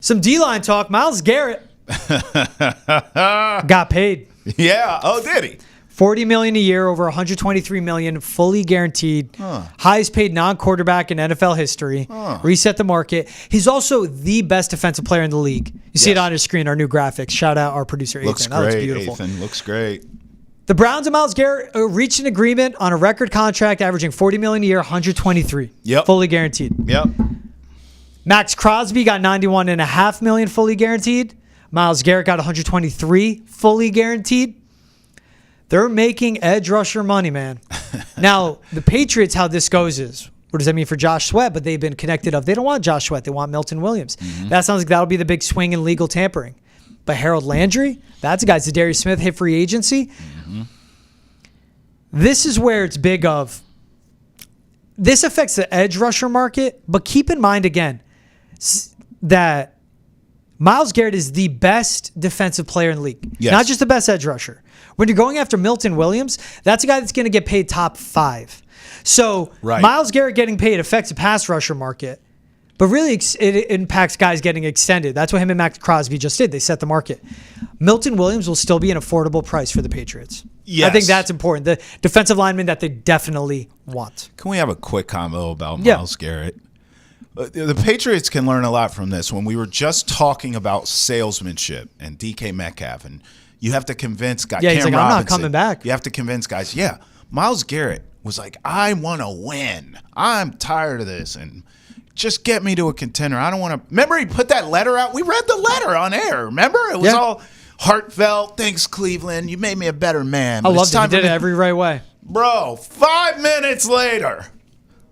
Some D-line talk. Myles Garrett got paid. Yeah. Oh, did he? $40 million a year, over $123 million, fully guaranteed. Highest paid non-quarterback in NFL history. Reset the market. He's also the best defensive player in the league. You see it on his screen, our new graphics. Shout out our producer, Ethan. Looks that great, looks beautiful. Ethan. Looks great. The Browns and Myles Garrett reached an agreement on a record contract averaging $40 million a year, $123. Yep. Fully guaranteed. Yep. Max Crosby got $91.5 million fully guaranteed. Myles Garrett got $123 fully guaranteed. They're making edge rusher money, man. Now, the Patriots, how this goes is, what does that mean for Josh Sweat? But they've been connected up. They don't want Josh Sweat. They want Milton Williams. That sounds like that'll be the big swing in legal tampering. But Harold Landry, that's a guy. Zadarius Smith hit free agency. This is where it's big of. This affects the edge rusher market, but keep in mind again that Myles Garrett is the best defensive player in the league. Yes. Not just the best edge rusher. When you're going after Milton Williams, that's a guy that's going to get paid top 5. So Myles Garrett getting paid affects the pass rusher market, but really it impacts guys getting extended. That's what him and Max Crosby just did. They set the market. Milton Williams will still be an affordable price for the Patriots. Yes. I think that's important. The defensive lineman that they definitely want. Can we have a quick combo about Myles Garrett? The Patriots can learn a lot from this. When we were just talking about salesmanship and DK Metcalf, and you have to convince guys. Yeah, he's like, I'm not coming back. You have to convince guys. Yeah, Myles Garrett was like, I want to win. I'm tired of this, and just get me to a contender. I don't want to. Remember, he put that letter out. We read the letter on air. Remember, it was all heartfelt. Thanks, Cleveland. You made me a better man. I loved it. He did it every right way, bro. 5 minutes later.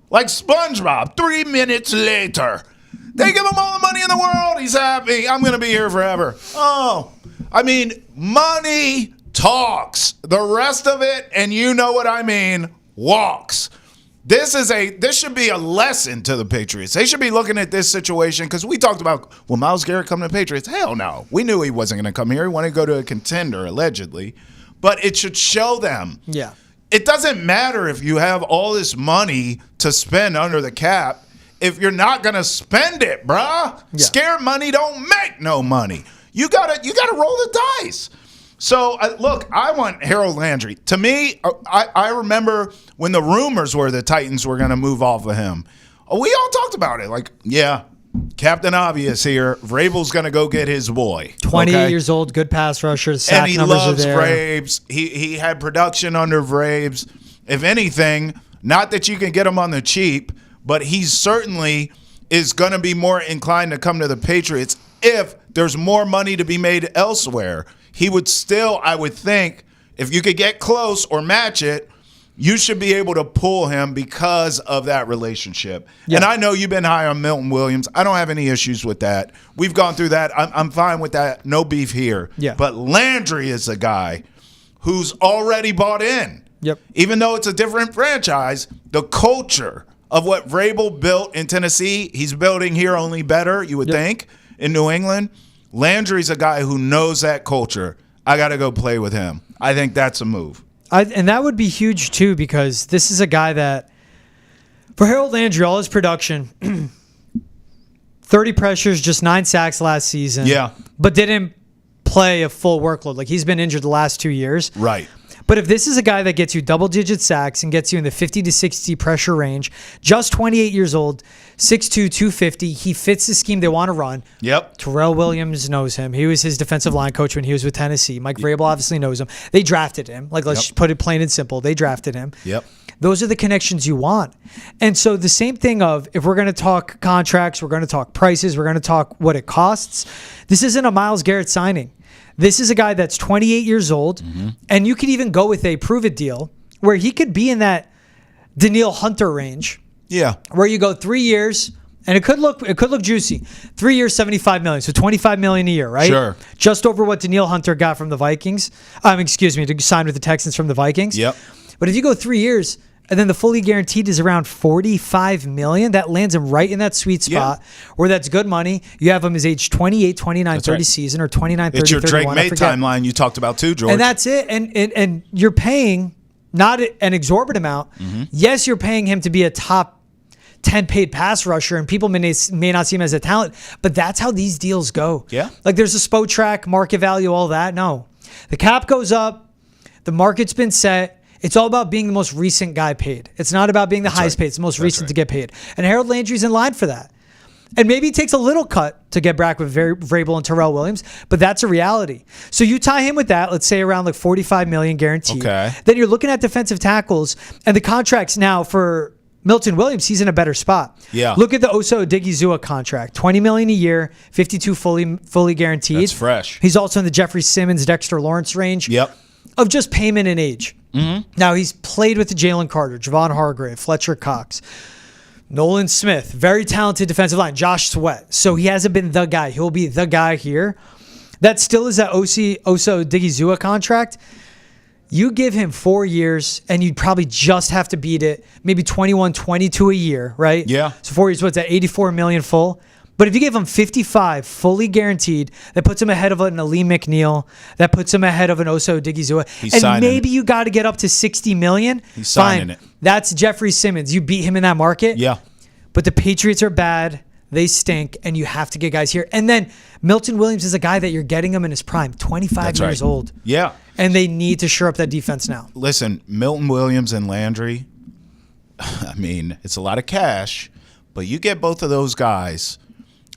Like SpongeBob, 3 minutes later. They give him all the money in the world. He's happy. I'm going to be here forever. Oh, I mean, money talks. The rest of it, and you know what I mean, walks. This should be a lesson to the Patriots. They should be looking at this situation because we talked about, will Myles Garrett come to the Patriots? Hell no. We knew he wasn't going to come here. He wanted to go to a contender, allegedly. But it should show them. Yeah. It doesn't matter if you have all this money to spend under the cap if you're not going to spend it, bruh. Yeah. Scared money don't make no money. You gotta roll the dice. So, look, I want Harold Landry. To me, I remember when the rumors were the Titans were going to move off of him. We all talked about it. Like, yeah, Captain Obvious here. Vrabel's going to go get his boy. 28 years old, good pass rusher. Sack and he numbers loves are there. Vrabes. He had production under Vrabes. If anything, not that you can get him on the cheap, but he certainly is going to be more inclined to come to the Patriots if there's more money to be made elsewhere. He would still, I would think, if you could get close or match it, you should be able to pull him because of that relationship. Yeah. And I know you've been high on Milton Williams. I don't have any issues with that. We've gone through that. I'm fine with that. No beef here. Yeah. But Landry is a guy who's already bought in. Yep. Even though it's a different franchise, the culture of what Vrabel built in Tennessee, he's building here only better, you would think, in New England. Landry's a guy who knows that culture. I got to go play with him. I think that's a move. And that would be huge, too, because this is a guy that, for Harold Landry, all his production, 30 pressures, just 9 sacks last season. Yeah. But didn't play a full workload. Like, he's been injured the last 2 years. Right. But if this is a guy that gets you double-digit sacks and gets you in the 50 to 60 pressure range, just 28 years old, 6'2", 250, he fits the scheme they want to run. Yep. Terrell Williams knows him. He was his defensive line coach when he was with Tennessee. Mike Vrabel obviously knows him. They drafted him. Like, let's put it plain and simple. They drafted him. Yep. Those are the connections you want. And so the same thing of, if we're going to talk contracts, we're going to talk prices, we're going to talk what it costs, this isn't a Myles Garrett signing. This is a guy that's 28 years old, and you could even go with a prove-it deal where he could be in that Danielle Hunter range. Yeah. Where you go 3 years, and it could look juicy. 3 years, $75 million, so $25 million a year, right? Sure. Just over what Danielle Hunter got from the Vikings. To sign with the Texans from the Vikings. Yep. But if you go 3 years, and then the fully guaranteed is around $45 million. That lands him right in that sweet spot where that's good money. You have him as age 28, 29, that's 30 season, or 29, 30, 31. It's your Drake May timeline you talked about too, George. And that's it. And you're paying not an exorbitant amount. Yes, you're paying him to be a top 10 paid pass rusher, and people may not see him as a talent, but that's how these deals go. Yeah. Like there's a SPO track, market value, all that. No. The cap goes up. The market's been set. It's all about being the most recent guy paid. It's not about being the highest paid. It's the most recent to get paid. And Harold Landry's in line for that. And maybe he takes a little cut to get back with Vrabel and Terrell Williams, but that's a reality. So you tie him with that, let's say around like $45 million guaranteed. Okay. Then you're looking at defensive tackles, and the contracts now for Milton Williams, he's in a better spot. Yeah. Look at the Osa Odigizua contract, $20 million a year, 52 fully guaranteed. That's fresh. He's also in the Jeffrey Simmons, Dexter Lawrence range. Yep. Of just payment and age. Mm-hmm. Now he's played with the Jalen Carter, Javon Hargrave, Fletcher Cox, Nolan Smith, very talented defensive line, Josh Sweat. So he hasn't been the guy. He'll be the guy here. That still is that Osa Odigizua contract. You give him 4 years, and you'd probably just have to beat it, maybe 21, 22 a year, right? Yeah. So 4 years, what's that, 84 million full? But if you give him 55 fully guaranteed, that puts him ahead of an Aleem McNeil, that puts him ahead of an Osa Odigizua. And maybe you got to get up to 60 million. He's signing it. That's Jeffrey Simmons. You beat him in that market. Yeah. But the Patriots are bad. They stink, and you have to get guys here. And then Milton Williams is a guy that you're getting him in his prime, 25 years old. Yeah. And they need to shore up that defense now. Listen, Milton Williams and Landry, I mean, it's a lot of cash, but you get both of those guys,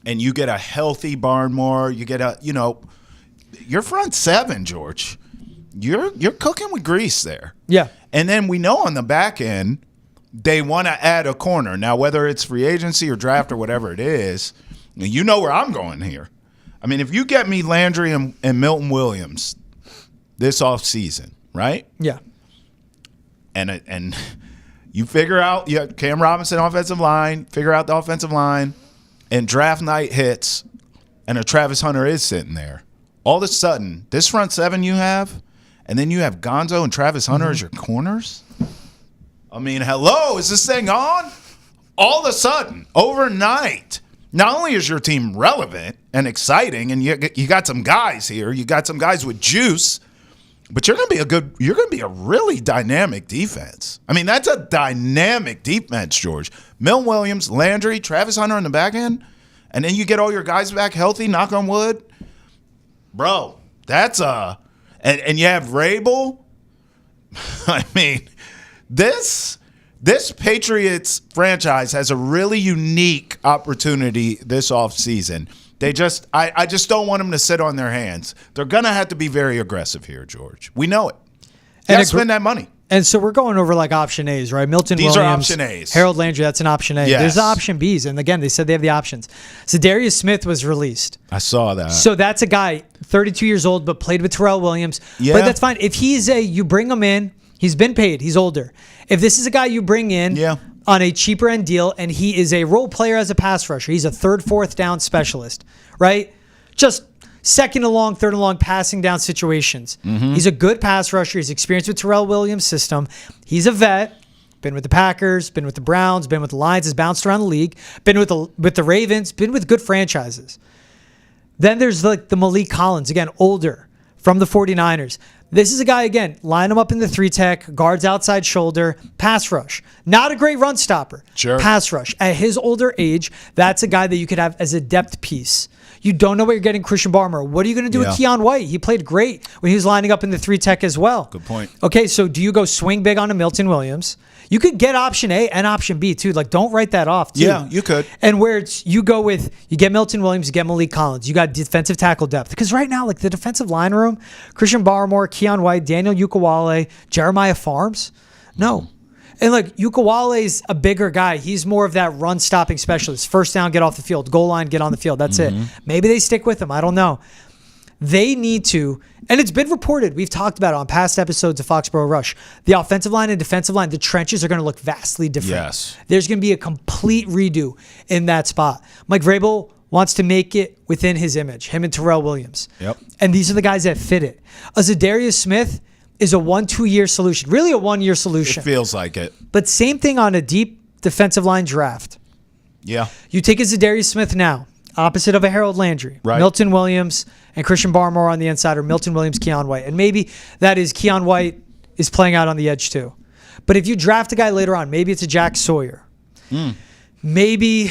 and you get a healthy Barnmore. You get your front seven, George. You're cooking with grease there. Yeah. And then we know on the back end, they want to add a corner. Now, whether it's free agency or draft or whatever it is, you know where I'm going here. I mean, if you get me Landry and Milton Williams this offseason, right? Yeah. And you figure out Cam Robinson offensive line, figure out the offensive line, and draft night hits, and a Travis Hunter is sitting there. All of a sudden, this front seven you have, and then you have Gonzo and Travis Hunter as your corners. I mean, hello, is this thing on? All of a sudden, overnight, not only is your team relevant and exciting, and you got some guys here, you got some guys with juice, but you're gonna be a really dynamic defense. I mean, that's a dynamic defense, George. Milton Williams, Landry, Travis Hunter in the back end, and then you get all your guys back healthy, knock on wood. Bro, that's and you have Vrabel. I mean, this Patriots franchise has a really unique opportunity this offseason. I just don't want them to sit on their hands. They're going to have to be very aggressive here, George. We know it. You got to spend that money. And so we're going over like option A's, right? Milton These Williams, are option A's. Harold Landry, that's an option A. Yes. There's option B's, and again, they said they have the options. Zadarius Smith was released. I saw that. So that's a guy, 32 years old, but played with Terrell Williams. Yeah. But that's fine. If you bring him in, he's been paid, he's older. If this is a guy you bring in on a cheaper end deal, and he is a role player as a pass rusher, he's a third, fourth down specialist, right? Just second along, third along passing down situations. Mm-hmm. He's a good pass rusher. He's experienced with Terrell Williams' system. He's a vet. Been with the Packers, been with the Browns, been with the Lions, has bounced around the league, been with the Ravens, been with good franchises. Then there's like the Malik Collins, again, older, from the 49ers. This is a guy, again, line him up in the 3-tech, guards outside shoulder, pass rush. Not a great run stopper. Sure. Pass rush. At his older age, that's a guy that you could have as a depth piece. You don't know what you're getting Christian Barmore. What are you going to do with Keon White? He played great when he was lining up in the 3-tech as well. Good point. Okay, so do you go swing big on a Milton Williams? You could get option A and option B too. Like, don't write that off too. Yeah, you could. And where you get Milton Williams, you get Malik Collins. You got defensive tackle depth. Because right now, like the defensive line room, Christian Barmore, Keon White, Daniel Ukawale, Jeremiah Farms, no. And like Ukawale's a bigger guy. He's more of that run stopping specialist. First down, get off the field. Goal line, get on the field. That's it. Maybe they stick with him. I don't know. They need to, and it's been reported, we've talked about it on past episodes of Foxborough Rush, the offensive line and defensive line, the trenches are going to look vastly different. Yes. There's going to be a complete redo in that spot. Mike Vrabel wants to make it within his image, him and Terrell Williams. Yep. And these are the guys that fit it. A Zadarius Smith is a 1-2 year solution, really a 1 year solution. It feels like it. But same thing on a deep defensive line draft. Yeah. You take a Zadarius Smith now, opposite of a Harold Landry. Right. Milton Williams and Christian Barmore on the inside, or Milton Williams, Keon White. And maybe that is Keon White is playing out on the edge too. But if you draft a guy later on, maybe it's a Jack Sawyer. Maybe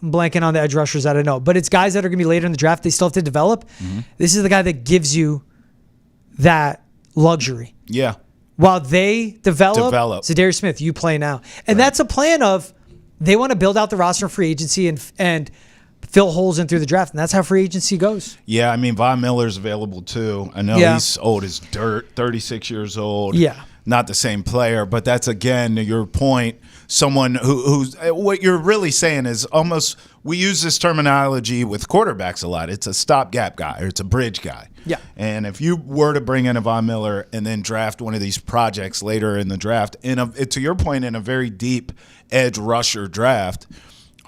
I'm blanking on the edge rushers. I don't know. But it's guys that are going to be later in the draft. They still have to develop. This is the guy that gives you that luxury. Yeah. While they develop. Zadarius Smith, you play now. And that's a plan of they want to build out the roster in free agency and fill holes in through the draft. And that's how free agency goes. Yeah, I mean, Von Miller's available too. I know he's old as dirt, 36 years old. Yeah. Not the same player, but that's, again, your point. Someone who's what you're really saying is almost, we use this terminology with quarterbacks a lot. It's a stopgap guy or it's a bridge guy. Yeah. And if you were to bring in a Von Miller and then draft one of these projects later in the draft, to your point, in a very deep edge rusher draft,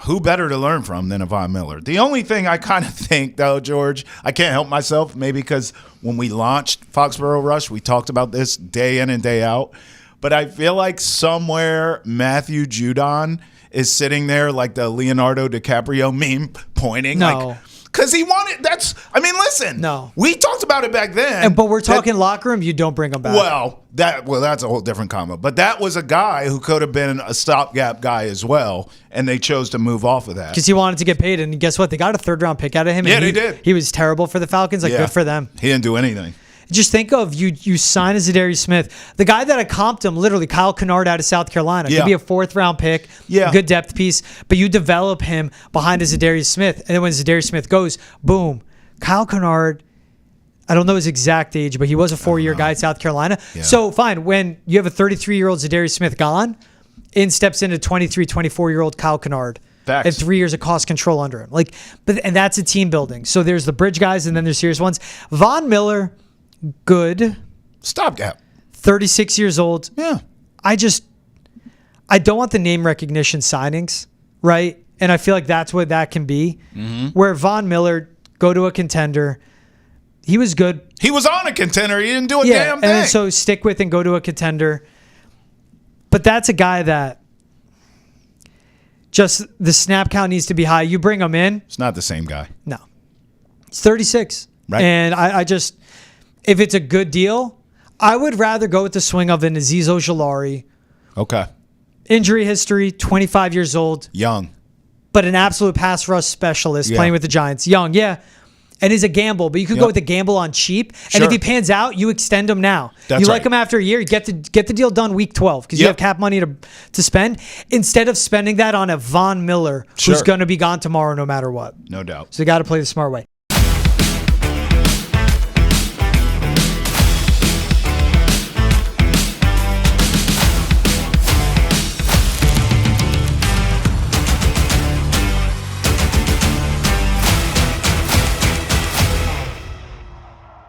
who better to learn from than a Von Miller? The only thing I kind of think, though, George, I can't help myself, maybe because when we launched Foxborough Rush, we talked about this day in and day out. But I feel like somewhere Matthew Judon is sitting there like the Leonardo DiCaprio meme pointing. No. Because he wanted, listen. No. We talked about it back then. But we're talking locker room, you don't bring him back. Well, that's a whole different combo. But that was a guy who could have been a stopgap guy as well, and they chose to move off of that. Because he wanted to get paid, and guess what? They got a third-round pick out of him. Yeah, and they did. He was terrible for the Falcons. Good for them. He didn't do anything. Just think of you sign a Zadarius Smith. The guy that I comped him, literally, Kyle Kennard out of South Carolina. Yeah. Could be a fourth-round pick. Yeah. Good depth piece. But you develop him behind a Zadarius Smith. And then when Zadarius Smith goes, boom. Kyle Kennard, I don't know his exact age, but he was a 4-year guy at South Carolina. Yeah. So, fine. When you have a 33-year-old Zadarius Smith gone, in steps in a 23, 24-year-old Kyle Kennard. Facts. And 3 years of cost control under him. And that's a team building. So there's the bridge guys, and then there's serious ones. Von Miller, good. Stopgap. 36 years old. Yeah. I don't want the name recognition signings, right? And I feel like that's what that can be. Where Von Miller, go to a contender. He was good. He was on a contender. He didn't do a damn thing. And so stick with and go to a contender. But that's a guy that just the snap count needs to be high. You bring him in. It's not the same guy. No. It's 36. Right. And I just, if it's a good deal, I would rather go with the swing of an Azeez Ojulari. Okay. Injury history, 25 years old. Young. But an absolute pass rush specialist playing with the Giants. Young, yeah. And is a gamble, but you could go with a gamble on cheap. And if he pans out, you extend him now. That's you right. like him after a year, you get the deal done week 12 because you have cap money to spend instead of spending that on a Von Miller who's going to be gone tomorrow no matter what. No doubt. So you got to play the smart way.